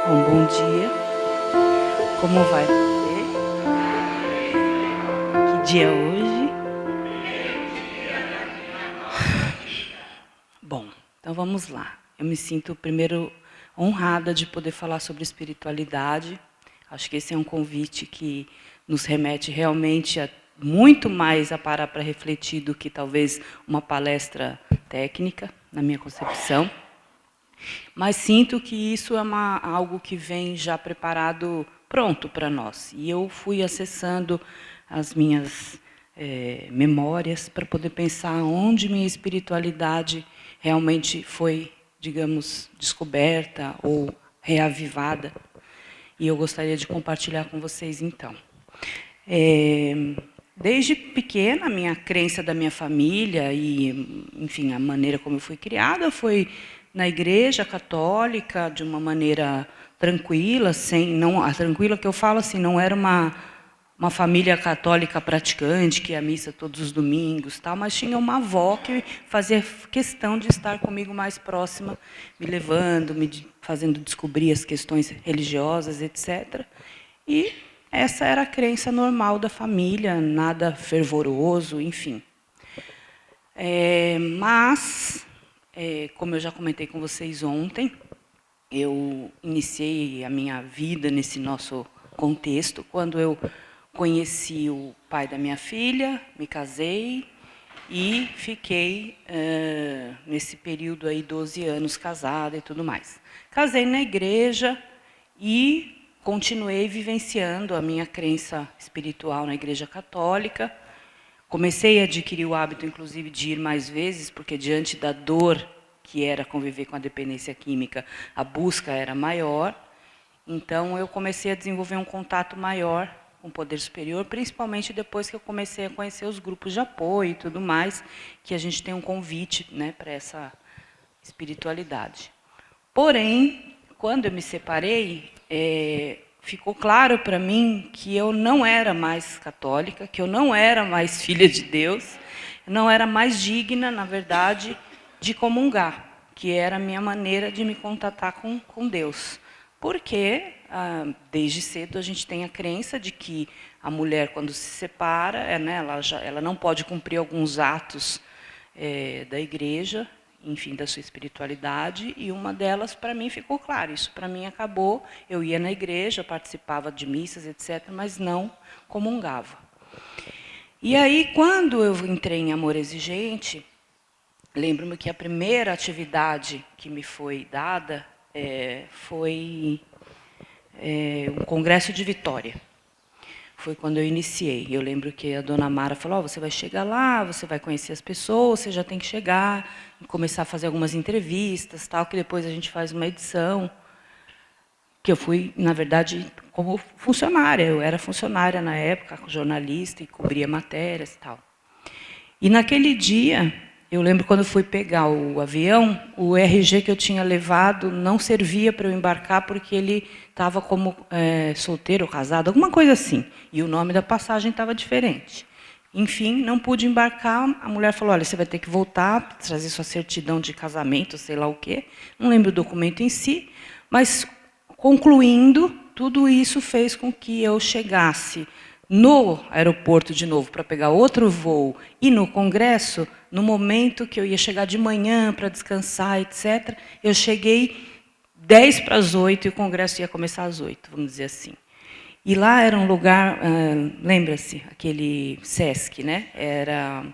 Bom dia. Como vai você? Que dia é hoje? Bom, então vamos lá. Eu me sinto, primeiro, honrada de poder falar sobre espiritualidade. Acho que esse é um convite que nos remete realmente a muito mais a parar para refletir do que talvez uma palestra técnica, na minha concepção. Mas sinto que isso é algo que vem já preparado, pronto para nós. E eu fui acessando as minhas memórias para poder pensar onde minha espiritualidade realmente foi, digamos, descoberta ou reavivada. E eu gostaria de compartilhar com vocês, então. Desde pequena, a minha crença da minha família e, enfim, a maneira como eu fui criada foi na igreja católica, de uma maneira tranquila, sem, não, a tranquila que eu falo assim, não era uma família católica praticante, que ia à missa todos os domingos, tal, mas tinha uma avó que fazia questão de estar comigo mais próxima, me levando, me fazendo descobrir as questões religiosas, etc. E essa era a crença normal da família, nada fervoroso, enfim. Mas, como eu já comentei com vocês ontem, eu iniciei a minha vida nesse nosso contexto quando eu conheci o pai da minha filha, me casei e fiquei, nesse período aí, 12 anos casada e tudo mais. Casei na igreja e continuei vivenciando a minha crença espiritual na igreja católica. Comecei a adquirir o hábito, inclusive, de ir mais vezes, porque diante da dor que era conviver com a dependência química, a busca era maior. Então, eu comecei a desenvolver um contato maior com o poder superior, principalmente depois que eu comecei a conhecer os grupos de apoio e tudo mais, que a gente tem um convite, né, para essa espiritualidade. Porém, quando eu me separei, ficou claro para mim que eu não era mais católica, que eu não era mais filha de Deus, não era mais digna, na verdade, de comungar, que era a minha maneira de me contatar com Deus. Porque, desde cedo, a gente tem a crença de que a mulher, quando se separa, né, ela não pode cumprir alguns atos da igreja, enfim, da sua espiritualidade, e uma delas, para mim, ficou claro. Isso, para mim, acabou. Eu ia na igreja, participava de missas, etc., mas não comungava. E aí, quando eu entrei em Amor Exigente, lembro-me que a primeira atividade que me foi dada foi um congresso de Vitória. Foi quando eu iniciei. Eu lembro que a dona Mara falou, você vai chegar lá, você vai conhecer as pessoas, você já tem que chegar, começar a fazer algumas entrevistas, tal, que depois a gente faz uma edição. Que eu fui, na verdade, como funcionária. Eu era funcionária na época, jornalista, e cobria matérias e tal. E naquele dia, eu lembro quando eu fui pegar o avião, o RG que eu tinha levado não servia para eu embarcar porque ele estava como solteiro ou casado, alguma coisa assim. E o nome da passagem estava diferente. Enfim, não pude embarcar. A mulher falou, olha, você vai ter que voltar, trazer sua certidão de casamento, sei lá o quê. Não lembro o documento em si, mas, concluindo, tudo isso fez com que eu chegasse no aeroporto de novo para pegar outro voo e no congresso, no momento que eu ia chegar de manhã para descansar, etc., eu cheguei 10 para as 8 e o congresso ia começar às 8, vamos dizer assim. E lá era um lugar, lembra-se, aquele Sesc, né? Era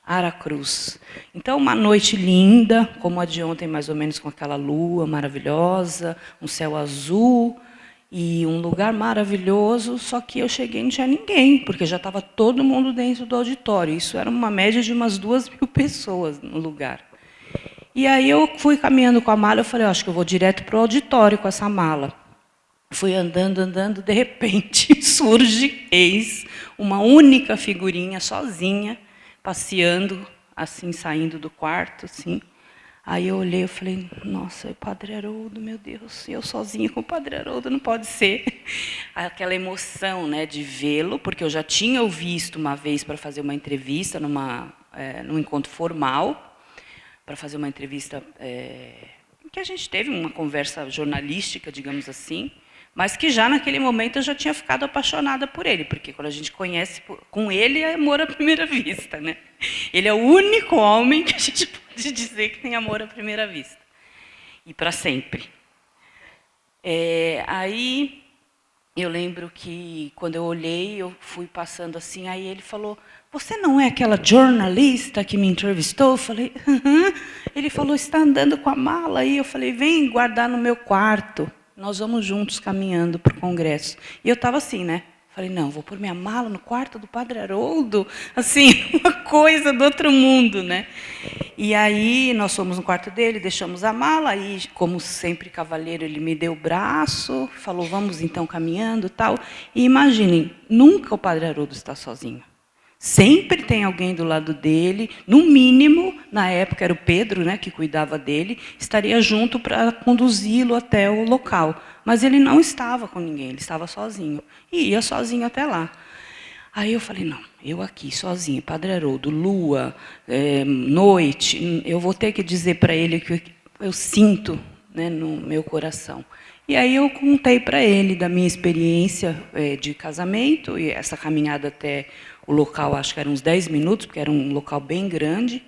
Aracruz. Então, uma noite linda, como a de ontem, mais ou menos, com aquela lua maravilhosa, um céu azul, e um lugar maravilhoso, só que eu cheguei e não tinha ninguém, porque já estava todo mundo dentro do auditório. Isso era uma média de umas 2.000 pessoas no lugar. E aí eu fui caminhando com a mala, eu falei, acho que eu vou direto para o auditório com essa mala. Fui andando, andando, de repente surge, eis, uma única figurinha, sozinha, passeando, assim, saindo do quarto, assim. Aí eu olhei e falei, nossa, é o Padre Haroldo, meu Deus, eu sozinha com o Padre Haroldo, não pode ser. Aquela emoção, né, de vê-lo, porque eu já tinha o visto uma vez para fazer uma entrevista num encontro formal, para fazer uma entrevista que a gente teve uma conversa jornalística, digamos assim, mas que já naquele momento eu já tinha ficado apaixonada por ele, porque quando a gente conhece, com ele é amor à primeira vista, né? Ele é o único homem que a gente pode dizer que tem amor à primeira vista. E para sempre. Aí eu lembro que quando eu olhei, eu fui passando assim, aí ele falou: "Você não é aquela jornalista que me entrevistou?" Eu falei: "Uhum." Ele falou: "Está andando com a mala aí?" Eu falei: "Vem guardar no meu quarto. Nós vamos juntos caminhando para o congresso." E eu estava assim, né? Falei: "Não, vou pôr minha mala no quarto do Padre Haroldo." Assim, uma coisa do outro mundo, né? E aí nós fomos no quarto dele, deixamos a mala, e como sempre cavalheiro, ele me deu o braço, falou: "Vamos então caminhando", tal. E imaginem, nunca o Padre Haroldo está sozinho. Sempre tem alguém do lado dele, no mínimo, na época era o Pedro, né, que cuidava dele, estaria junto para conduzi-lo até o local. Mas ele não estava com ninguém, ele estava sozinho. E ia sozinho até lá. Aí eu falei: "Não, eu aqui sozinho, Padre Haroldo, lua, noite, eu vou ter que dizer para ele o que eu sinto, né, no meu coração." E aí eu contei para ele da minha experiência de casamento, e essa caminhada até o local, acho que eram uns 10 minutos, porque era um local bem grande.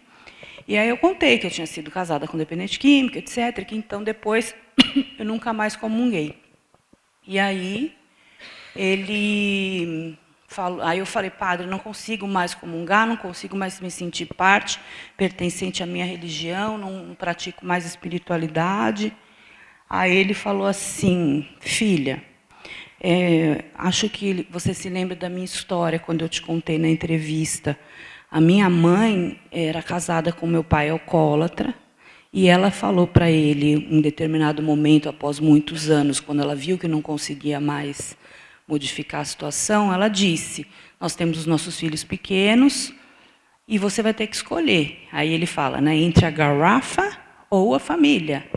E aí eu contei que eu tinha sido casada com dependente químico, etc., que então depois eu nunca mais comunguei. E aí ele falou, aí eu falei: "Padre, não consigo mais comungar, não consigo mais me sentir parte, pertencente à minha religião, não pratico mais espiritualidade." Aí ele falou assim: "Filha, acho que você se lembra da minha história, quando eu te contei na entrevista. A minha mãe era casada com meu pai alcoólatra, e ela falou para ele, em determinado momento, após muitos anos, quando ela viu que não conseguia mais modificar a situação, ela disse: "Nós temos os nossos filhos pequenos e você vai ter que escolher." Aí ele fala, né, entre a garrafa ou a família.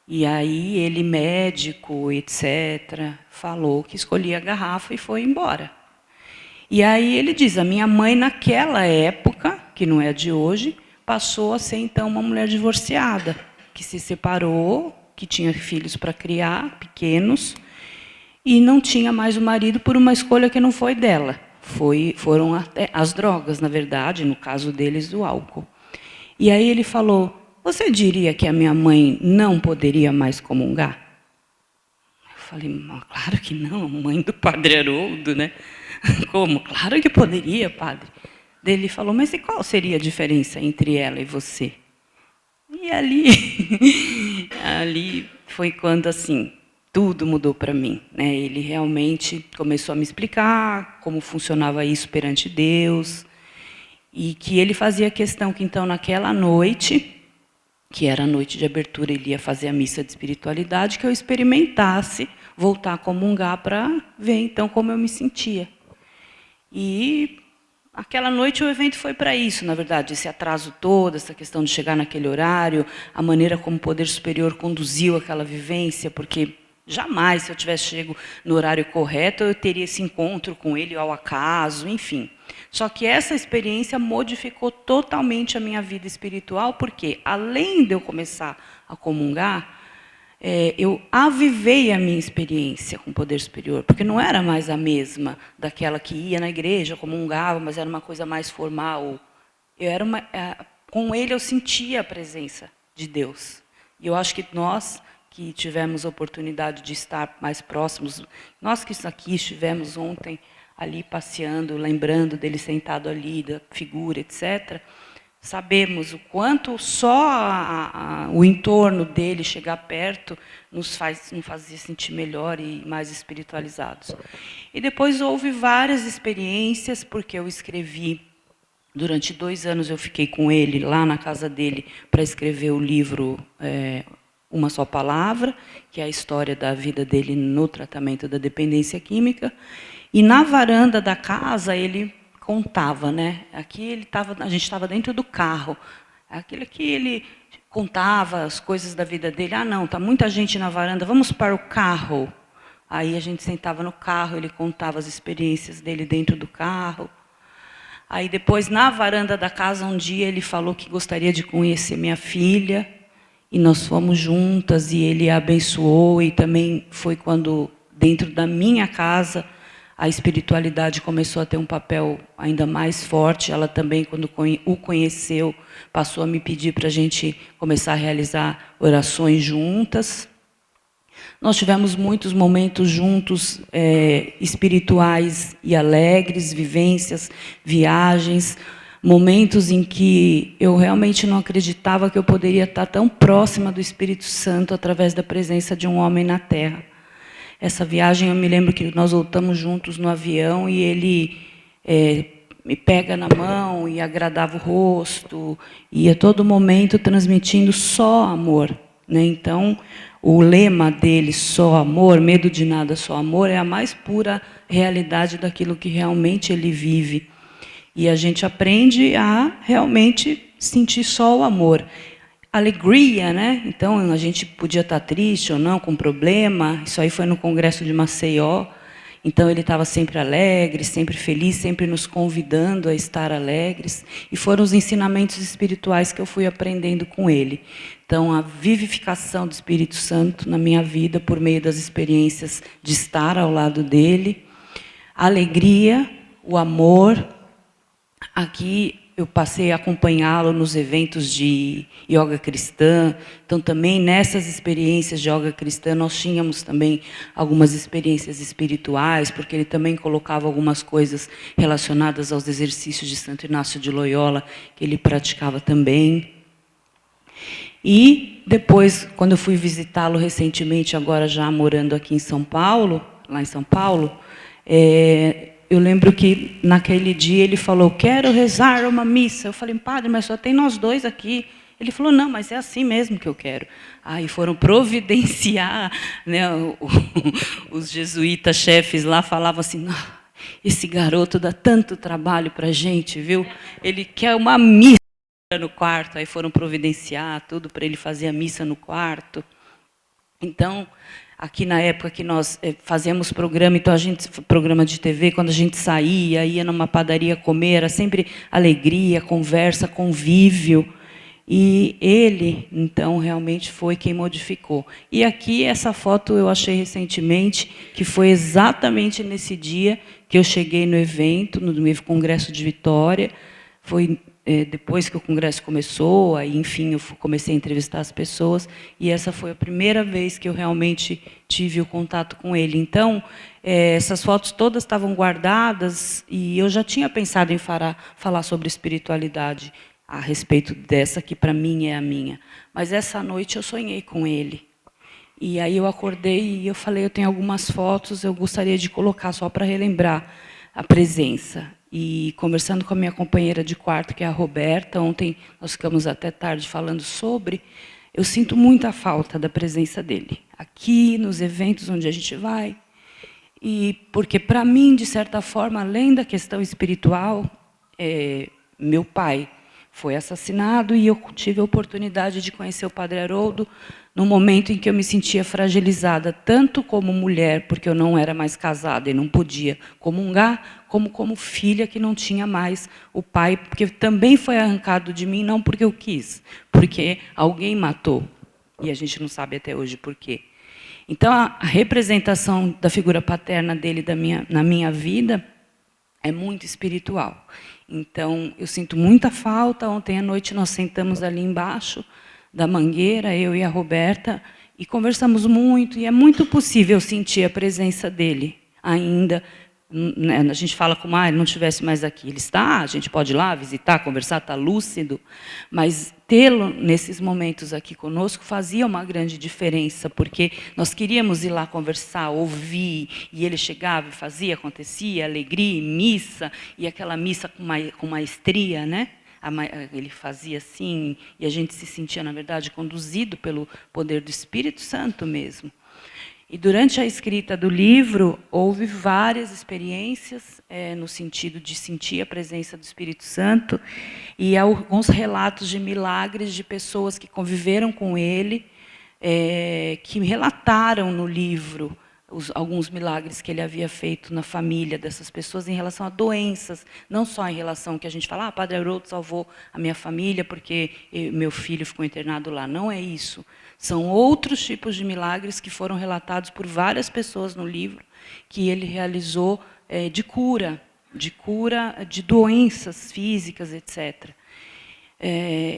E aí ele, médico, etc., falou que escolhia a garrafa e foi embora. E aí ele diz: "A minha mãe, naquela época, que não é a de hoje, passou a ser, então, uma mulher divorciada, que se separou, que tinha filhos para criar, pequenos, e não tinha mais o marido por uma escolha que não foi dela. Foram até as drogas, na verdade, no caso deles, o álcool." E aí ele falou: "Você diria que a minha mãe não poderia mais comungar?" Eu falei: "Claro que não, a mãe do Padre Haroldo, né? Como? Claro que poderia, padre." Daí ele falou: "Mas e qual seria a diferença entre ela e você?" E ali foi quando, assim, tudo mudou para mim, né? Ele realmente começou a me explicar como funcionava isso perante Deus, e que ele fazia questão que, então, naquela noite, que era a noite de abertura, ele ia fazer a missa de espiritualidade, que eu experimentasse voltar a comungar para ver, então, como eu me sentia. E aquela noite o evento foi para isso, na verdade, esse atraso todo, essa questão de chegar naquele horário, a maneira como o Poder Superior conduziu aquela vivência, porque jamais, se eu tivesse chego no horário correto, eu teria esse encontro com ele ao acaso, enfim. Só que essa experiência modificou totalmente a minha vida espiritual, porque, além de eu começar a comungar, eu avivei a minha experiência com o Poder Superior, porque não era mais a mesma daquela que ia na igreja, comungava, mas era uma coisa mais formal. Com ele eu sentia a presença de Deus. E eu acho que nós que tivemos a oportunidade de estar mais próximos, nós que aqui estivemos ontem ali passeando, lembrando dele sentado ali, da figura, etc., sabemos o quanto só o entorno dele, chegar perto, nos fazia sentir melhor e mais espiritualizados. E depois houve várias experiências, porque eu escrevi, durante 2 anos eu fiquei com ele, lá na casa dele, para escrever o livro Uma Só Palavra, que é a história da vida dele no tratamento da dependência química. E na varanda da casa ele contava, né? Aqui a gente estava dentro do carro. Aquilo que ele contava as coisas da vida dele. "Ah, não, está muita gente na varanda, vamos para o carro." Aí a gente sentava no carro, ele contava as experiências dele dentro do carro. Aí depois, na varanda da casa, um dia ele falou que gostaria de conhecer minha filha. e nós fomos juntas, e ele a abençoou, e também foi quando, dentro da minha casa, a espiritualidade começou a ter um papel ainda mais forte. Ela também, quando o conheceu, passou a me pedir para a gente começar a realizar orações juntas. Nós tivemos muitos momentos juntos, espirituais e alegres, vivências, viagens, momentos em que eu realmente não acreditava que eu poderia estar tão próxima do Espírito Santo através da presença de um homem na Terra. Essa viagem, eu me lembro que nós voltamos juntos no avião e ele me pega na mão e agradava o rosto, e a todo momento transmitindo só amor, né? Então, o lema dele, só amor, medo de nada, só amor, é a mais pura realidade daquilo que realmente ele vive. E a gente aprende a realmente sentir só o amor. Alegria, né? Então, a gente podia estar triste ou não, com problema. Isso aí foi no Congresso de Maceió. Então, ele estava sempre alegre, sempre feliz, sempre nos convidando a estar alegres. E foram os ensinamentos espirituais que eu fui aprendendo com ele. Então, a vivificação do Espírito Santo na minha vida, por meio das experiências de estar ao lado dele. A alegria, o amor. Aqui eu passei a acompanhá-lo nos eventos de yoga cristã. Então, também nessas experiências de yoga cristã, nós tínhamos também algumas experiências espirituais, porque ele também colocava algumas coisas relacionadas aos exercícios de Santo Inácio de Loyola, que ele praticava também. E depois, quando eu fui visitá-lo recentemente, agora já morando aqui em São Paulo, lá em São Paulo, eu lembro que naquele dia ele falou, quero rezar uma missa. Eu falei, padre, mas só tem nós dois aqui. Ele falou, não, mas é assim mesmo que eu quero. Aí foram providenciar, né, os jesuítas chefes lá falavam assim, esse garoto dá tanto trabalho para a gente, viu? Ele quer uma missa no quarto. Aí foram providenciar tudo para ele fazer a missa no quarto. Então, aqui na época que nós fazíamos programa, então programa de TV, quando a gente saía, ia numa padaria comer, era sempre alegria, conversa, convívio. E ele, então, realmente foi quem modificou. E aqui, essa foto eu achei recentemente, que foi exatamente nesse dia que eu cheguei no evento, no Congresso de Vitória. Foi depois que o congresso começou, aí, enfim, eu comecei a entrevistar as pessoas, e essa foi a primeira vez que eu realmente tive o contato com ele. Então, essas fotos todas estavam guardadas, e eu já tinha pensado em falar sobre espiritualidade, a respeito dessa que, para mim, é a minha. Mas, essa noite, eu sonhei com ele. E aí eu acordei e eu falei, eu tenho algumas fotos, eu gostaria de colocar só para relembrar a presença. E conversando com a minha companheira de quarto, que é a Roberta, ontem nós ficamos até tarde falando sobre, eu sinto muita falta da presença dele, aqui, nos eventos onde a gente vai. E porque, para mim, de certa forma, além da questão espiritual, meu pai foi assassinado e eu tive a oportunidade de conhecer o Padre Haroldo no momento em que eu me sentia fragilizada, tanto como mulher, porque eu não era mais casada e não podia comungar, como filha que não tinha mais o pai, porque também foi arrancado de mim, não porque eu quis, porque alguém matou, e a gente não sabe até hoje por quê. Então, a representação da figura paterna dele na minha vida é muito espiritual. Então, eu sinto muita falta. Ontem à noite nós sentamos ali embaixo da mangueira, eu e a Roberta, e conversamos muito, e é muito possível sentir a presença dele ainda. A gente fala como ele não estivesse mais aqui. Ele está, a gente pode ir lá visitar, conversar, está lúcido, mas tê-lo nesses momentos aqui conosco fazia uma grande diferença, porque nós queríamos ir lá conversar, ouvir, e ele chegava e fazia, acontecia, alegria, missa, e aquela missa com maestria, né? Ele fazia assim, e a gente se sentia, na verdade, conduzido pelo poder do Espírito Santo mesmo. E durante a escrita do livro, houve várias experiências no sentido de sentir a presença do Espírito Santo e alguns relatos de milagres de pessoas que conviveram com ele, que relataram no livro alguns milagres que ele havia feito na família dessas pessoas em relação a doenças, não só em relação que a gente fala, Padre Haroldo salvou a minha família porque meu filho ficou internado lá. Não é isso. São outros tipos de milagres que foram relatados por várias pessoas no livro, que ele realizou de cura de doenças físicas, etc.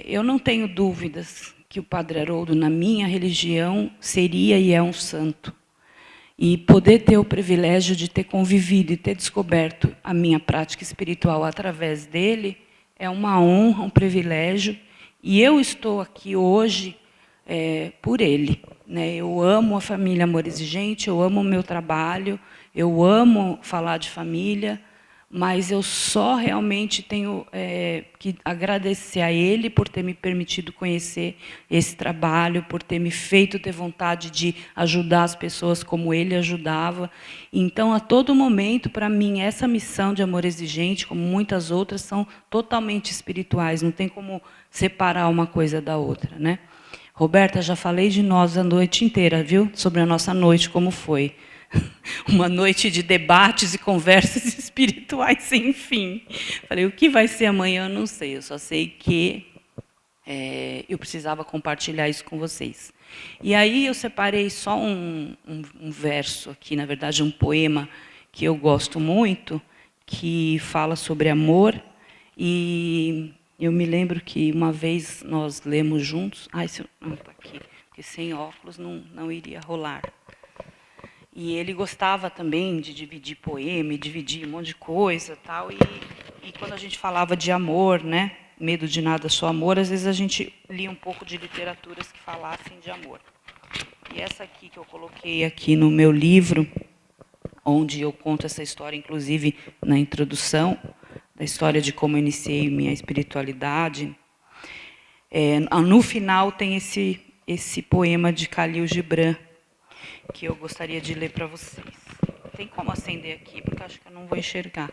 Eu não tenho dúvidas que o Padre Haroldo, na minha religião, seria e é um santo. E poder ter o privilégio de ter convivido e ter descoberto a minha prática espiritual através dele é uma honra, um privilégio. E eu estou aqui hoje por ele, né? Eu amo a família Amor Exigente, eu amo o meu trabalho, eu amo falar de família, mas eu só realmente tenho que agradecer a ele por ter me permitido conhecer esse trabalho, por ter me feito ter vontade de ajudar as pessoas como ele ajudava. Então, a todo momento, para mim, essa missão de Amor Exigente, como muitas outras, são totalmente espirituais, não tem como separar uma coisa da outra, né? Roberta, já falei de nós a noite inteira, viu? Sobre a nossa noite, como foi. Uma noite de debates e conversas espirituais sem fim. Falei, o que vai ser amanhã, eu não sei. Eu só sei que eu precisava compartilhar isso com vocês. E aí eu separei só um verso aqui, na verdade, um poema que eu gosto muito, que fala sobre amor. E eu me lembro que uma vez nós lemos juntos... Esse não está aqui, porque sem óculos não iria rolar. E ele gostava também de dividir poema, e dividir um monte de coisa, tal. E quando a gente falava de amor, né, medo de nada, só amor, às vezes a gente lia um pouco de literaturas que falassem de amor. E essa aqui que eu coloquei aqui no meu livro, onde eu conto essa história, inclusive na introdução, da história de como eu iniciei minha espiritualidade. No final tem esse poema de Khalil Gibran, que eu gostaria de ler para vocês. Tem como acender aqui, porque acho que eu não vou enxergar.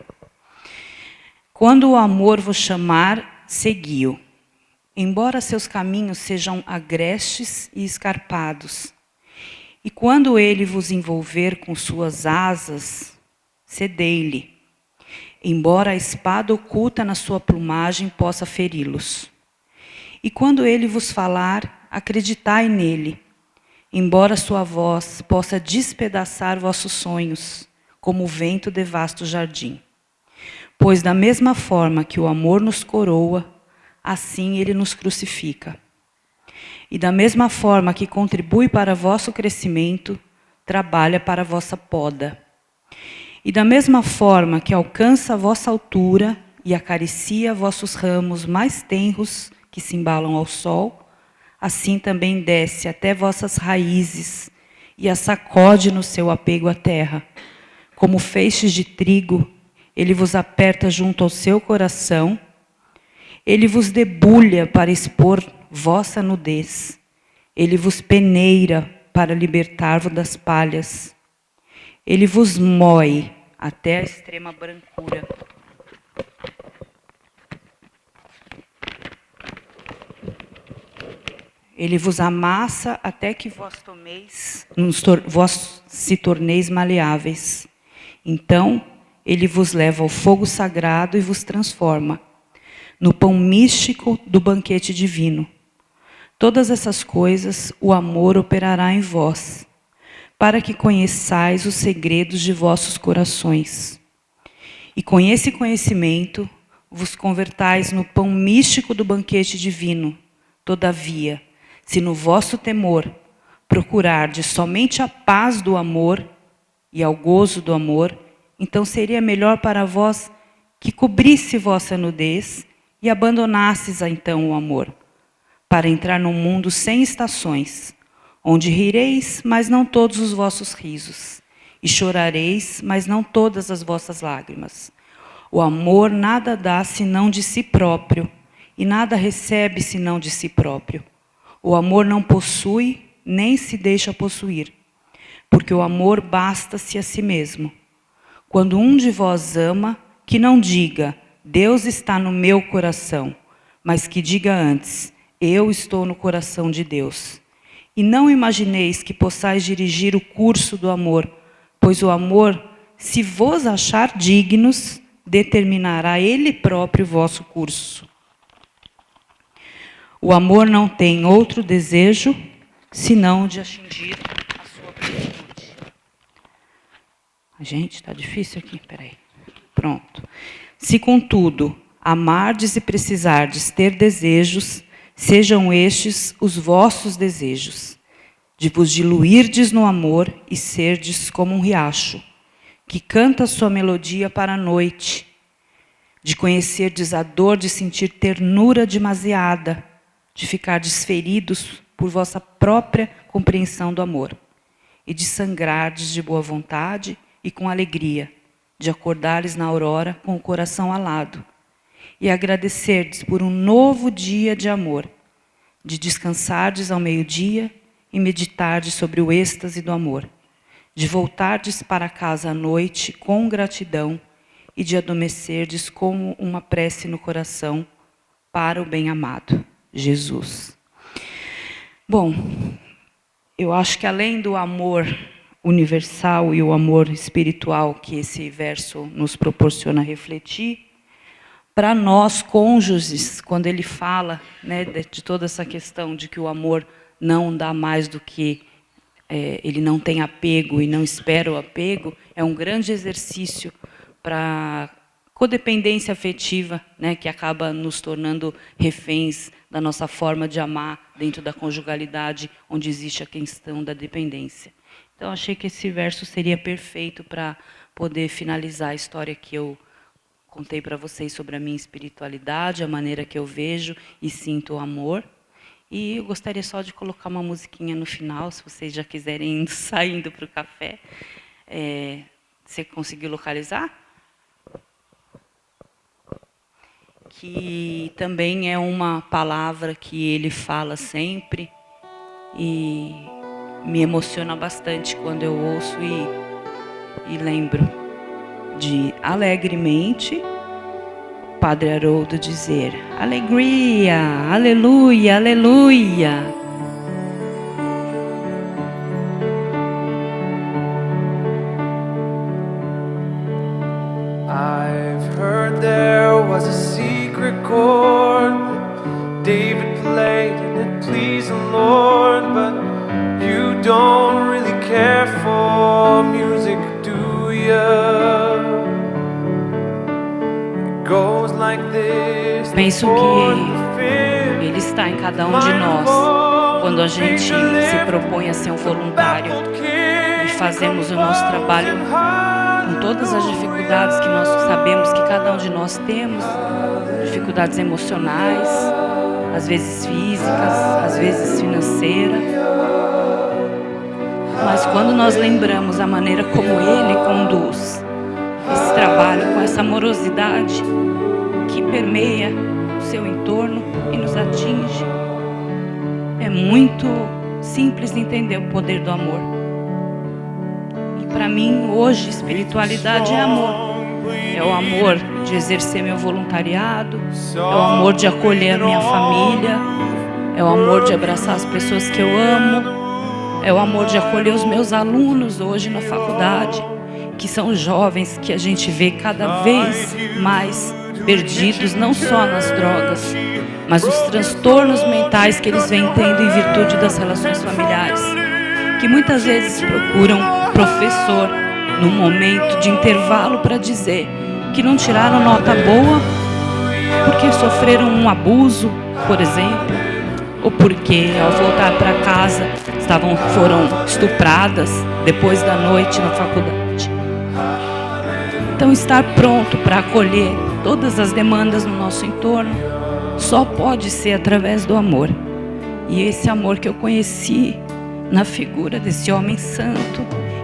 Quando o amor vos chamar, segui-o. Embora seus caminhos sejam agrestes e escarpados. E quando ele vos envolver com suas asas, cedei-lhe. Embora a espada oculta na sua plumagem possa feri-los. E quando ele vos falar, acreditai nele. Embora sua voz possa despedaçar vossos sonhos, como o vento devasta o jardim. Pois da mesma forma que o amor nos coroa, assim ele nos crucifica. E da mesma forma que contribui para vosso crescimento, trabalha para vossa poda. E da mesma forma que alcança a vossa altura e acaricia vossos ramos mais tenros que se embalam ao sol, assim também desce até vossas raízes e as sacode no seu apego à terra. Como feixes de trigo, ele vos aperta junto ao seu coração, ele vos debulha para expor vossa nudez, ele vos peneira para libertar-vos das palhas, ele vos moe até a extrema brancura. Ele vos amassa até que vós se torneis maleáveis. Então, ele vos leva ao fogo sagrado e vos transforma no pão místico do banquete divino. Todas essas coisas o amor operará em vós, para que conheçais os segredos de vossos corações. E com esse conhecimento, vos convertais no pão místico do banquete divino. Todavia, se no vosso temor procurardes somente a paz do amor e ao gozo do amor, então seria melhor para vós que cobrisse vossa nudez e abandonasses então o amor, para entrar num mundo sem estações, onde rireis, mas não todos os vossos risos, e chorareis, mas não todas as vossas lágrimas. O amor nada dá senão de si próprio, e nada recebe senão de si próprio. O amor não possui, nem se deixa possuir, porque o amor basta-se a si mesmo. Quando um de vós ama, que não diga, Deus está no meu coração, mas que diga antes, eu estou no coração de Deus. E não imagineis que possais dirigir o curso do amor pois o amor, se vos achar dignos, determinará ele próprio o vosso curso. O amor não tem outro desejo, senão de atingir a sua plenitude. Gente, está difícil aqui, peraí. Pronto. Se, contudo, amardes e precisardes ter desejos, sejam estes os vossos desejos, de vos diluirdes no amor e serdes como um riacho, que canta sua melodia para a noite, de conhecerdes a dor de sentir ternura demasiada, de ficar desferidos por vossa própria compreensão do amor, e de sangrardes de boa vontade e com alegria, de acordares na aurora com o coração alado, e agradecerdes por um novo dia de amor, de descansardes ao meio-dia e meditardes sobre o êxtase do amor, de voltardes para casa à noite com gratidão e de adormecerdes como uma prece no coração para o bem-amado, Jesus. Bom, eu acho que além do amor universal e o amor espiritual que esse verso nos proporciona refletir, para nós cônjuges, quando ele fala, né, de toda essa questão de que o amor não dá mais do que ele não tem apego e não espera o apego, é um grande exercício para codependência afetiva, né, que acaba nos tornando reféns da nossa forma de amar dentro da conjugalidade, onde existe a questão da dependência. Então, achei que esse verso seria perfeito para poder finalizar a história que eu contei para vocês sobre a minha espiritualidade, a maneira que eu vejo e sinto o amor. E eu gostaria só de colocar uma musiquinha no final, se vocês já quiserem ir saindo para o café. Você conseguiu localizar? Que também é uma palavra que ele fala sempre e me emociona bastante quando eu ouço e lembro de alegremente Padre Haroldo dizer: alegria, aleluia, aleluia. I've heard there was a secret chord that David played and it pleased the Lord, but you don't really care for music, do ya? It goes like this. Penso que Ele está em cada um de nós quando a gente se propõe a ser um voluntário e fazemos o nosso trabalho com todas as dificuldades que nós sabemos que cada um de nós temos, dificuldades emocionais, às vezes físicas, às vezes financeiras. Mas quando nós lembramos a maneira como Ele conduz esse trabalho, com essa amorosidade que permeia o seu entorno e nos atinge, é muito simples entender o poder do amor. E para mim, hoje, espiritualidade é amor. É o amor de exercer meu voluntariado, é o amor de acolher a minha família, é o amor de abraçar as pessoas que eu amo, é o amor de acolher os meus alunos hoje na faculdade, que são jovens que a gente vê cada vez mais perdidos, não só nas drogas, mas os transtornos mentais que eles vêm tendo em virtude das relações familiares, que muitas vezes procuram professor no momento de intervalo para dizer que não tiraram nota boa porque sofreram um abuso, por exemplo, ou porque ao voltar para casa foram estupradas depois da noite na faculdade. Então, estar pronto para acolher todas as demandas no nosso entorno só pode ser através do amor. E esse amor que eu conheci na figura desse homem santo,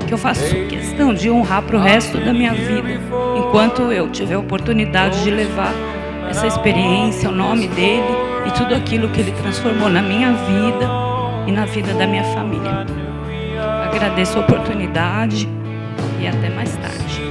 que eu faço questão de honrar para o resto da minha vida, enquanto eu tiver a oportunidade de levar essa experiência, o nome dele e tudo aquilo que ele transformou na minha vida e na vida da minha família. Agradeço a oportunidade e até mais tarde.